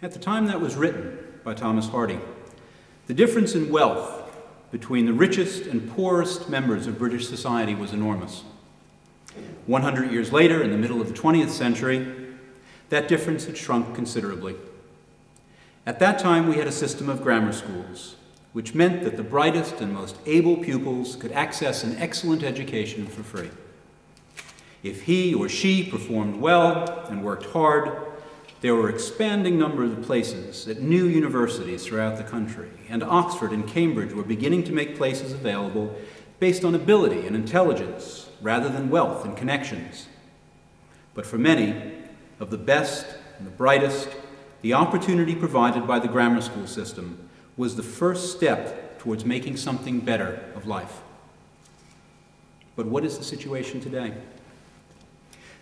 At the time that was written by Thomas Hardy, the difference in wealth between the richest and poorest members of British society was enormous. 100 years later, in the middle of the 20th century, that difference had shrunk considerably. At that time, we had a system of grammar schools, which meant that the brightest and most able pupils could access an excellent education for free. If he or she performed well and worked hard, there were expanding numbers of places at new universities throughout the country, and Oxford and Cambridge were beginning to make places available based on ability and intelligence rather than wealth and connections. But for many of the best and the brightest, the opportunity provided by the grammar school system was the first step towards making something better of life. But what is the situation today?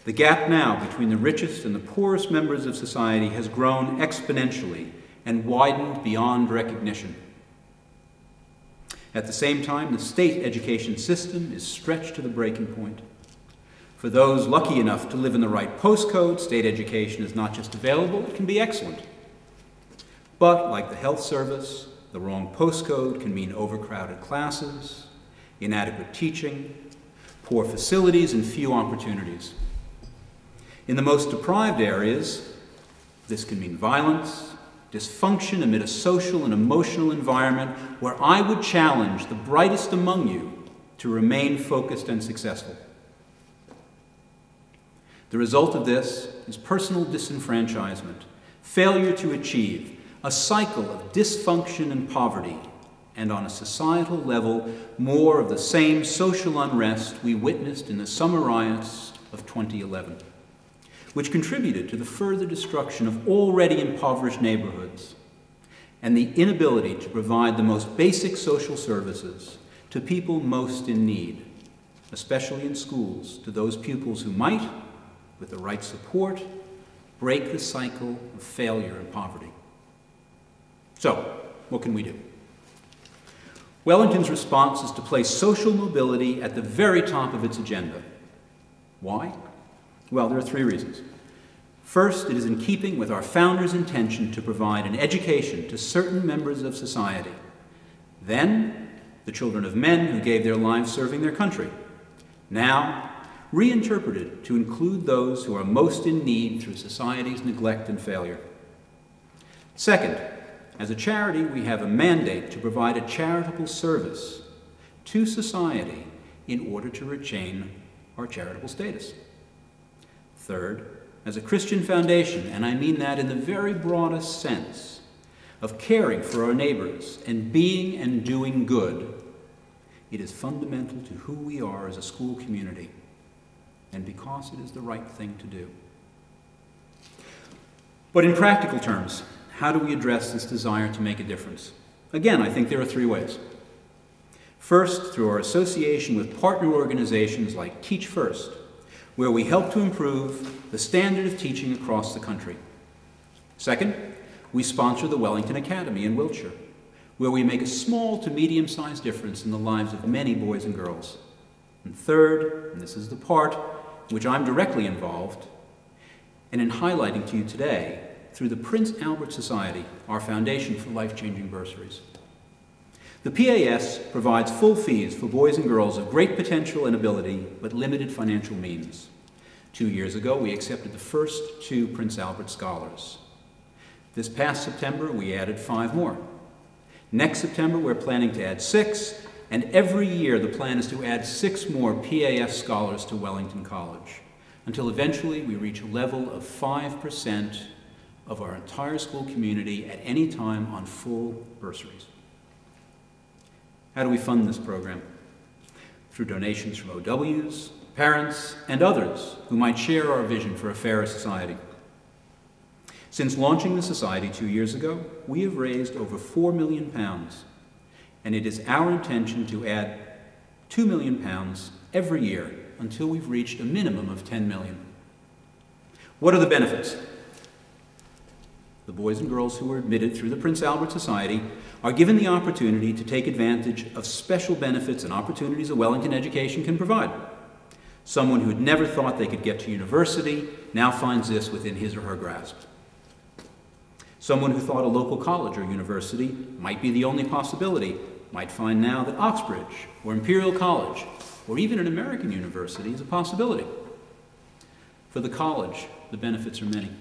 The gap now between the richest and the poorest members of society has grown exponentially and widened beyond recognition. At the same time, the state education system is stretched to the breaking point. For those lucky enough to live in the right postcode, state education is not just available, it can be excellent. But like the health service, the wrong postcode can mean overcrowded classes, inadequate teaching, poor facilities, and few opportunities. In the most deprived areas, this can mean violence, dysfunction amid a social and emotional environment where I would challenge the brightest among you to remain focused and successful. The result of this is personal disenfranchisement, failure to achieve, a cycle of dysfunction and poverty, and on a societal level, more of the same social unrest we witnessed in the summer riots of 2011. Which contributed to the further destruction of already impoverished neighborhoods and the inability to provide the most basic social services to people most in need, especially in schools, to those pupils who might, with the right support, break the cycle of failure and poverty. So, what can we do? Wellington's response is to place social mobility at the very top of its agenda. Why? Well, there are three reasons. First, it is in keeping with our founders' intention to provide an education to certain members of society. Then, the children of men who gave their lives serving their country. Now, reinterpreted to include those who are most in need through society's neglect and failure. Second, as a charity, we have a mandate to provide a charitable service to society in order to retain our charitable status. Third, as a Christian foundation, and I mean that in the very broadest sense, of caring for our neighbors and being and doing good, it is fundamental to who we are as a school community, and because it is the right thing to do. But in practical terms, how do we address this desire to make a difference? Again, I think there are three ways. First, through our association with partner organizations like Teach First, where we help to improve the standard of teaching across the country. Second, we sponsor the Wellington Academy in Wiltshire, where we make a small to medium-sized difference in the lives of many boys and girls. And third, and this is the part in which I'm directly involved, and in highlighting to you today, through the Prince Albert Society, our foundation for life-changing bursaries. The PAS provides full fees for boys and girls of great potential and ability, but limited financial means. 2 years ago, we accepted the first 2 Prince Albert scholars. This past September, we added 5 more. Next September, we're planning to add 6, and every year the plan is to add 6 more PAS scholars to Wellington College, until eventually we reach a level of 5% of our entire school community at any time on full bursaries. How do we fund this program? Through donations from OWs, parents, and others who might share our vision for a fairer society. Since launching the society 2 years ago, we have raised over £4 million, and it is our intention to add £2 million every year until we've reached a minimum of 10 million. What are the benefits? The boys and girls who are admitted through the Prince Albert Society are given the opportunity to take advantage of special benefits and opportunities a Wellington education can provide. Someone who had never thought they could get to university now finds this within his or her grasp. Someone who thought a local college or university might be the only possibility might find now that Oxbridge or Imperial College or even an American university is a possibility. For the college, the benefits are many.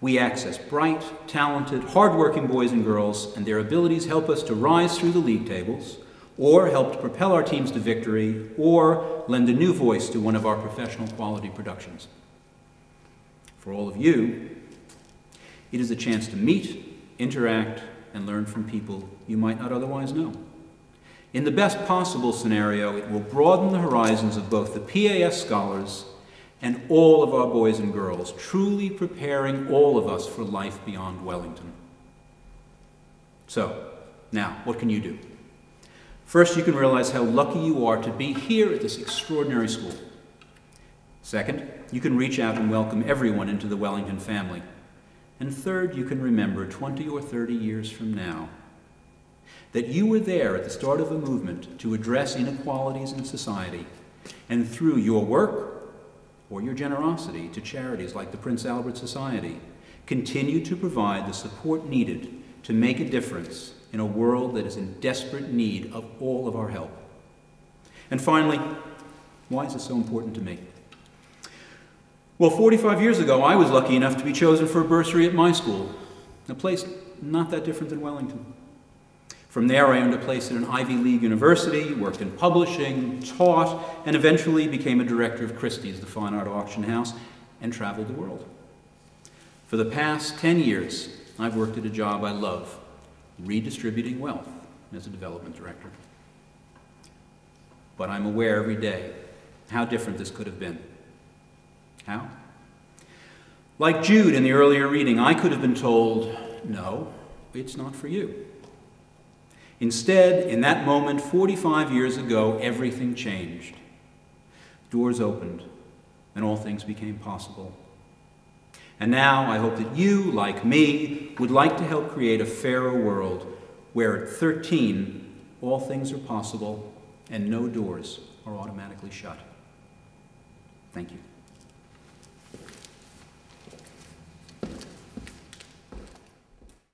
We access bright, talented, hardworking boys and girls, and their abilities help us to rise through the league tables, or help to propel our teams to victory, or lend a new voice to one of our professional quality productions. For all of you, it is a chance to meet, interact, and learn from people you might not otherwise know. In the best possible scenario, it will broaden the horizons of both the PAS scholars and all of our boys and girls, truly preparing all of us for life beyond Wellington. So, now, what can you do? First, you can realize how lucky you are to be here at this extraordinary school. Second, you can reach out and welcome everyone into the Wellington family. And third, you can remember 20 or 30 years from now that you were there at the start of a movement to address inequalities in society, and through your work or your generosity to charities like the Prince Albert Society, continue to provide the support needed to make a difference in a world that is in desperate need of all of our help. And finally, why is this so important to me? Well, 45 years ago, I was lucky enough to be chosen for a bursary at my school, a place not that different than Wellington. From there, I earned a place at an Ivy League university, worked in publishing, taught, and eventually became a director of Christie's, the fine art auction house, and traveled the world. For the past 10 years, I've worked at a job I love, redistributing wealth as a development director. But I'm aware every day how different this could have been. How? Like Jude in the earlier reading, I could have been told, no, it's not for you. Instead, in that moment, 45 years ago, everything changed. Doors opened, and all things became possible. And now I hope that you, like me, would like to help create a fairer world where at 13, all things are possible and no doors are automatically shut. Thank you.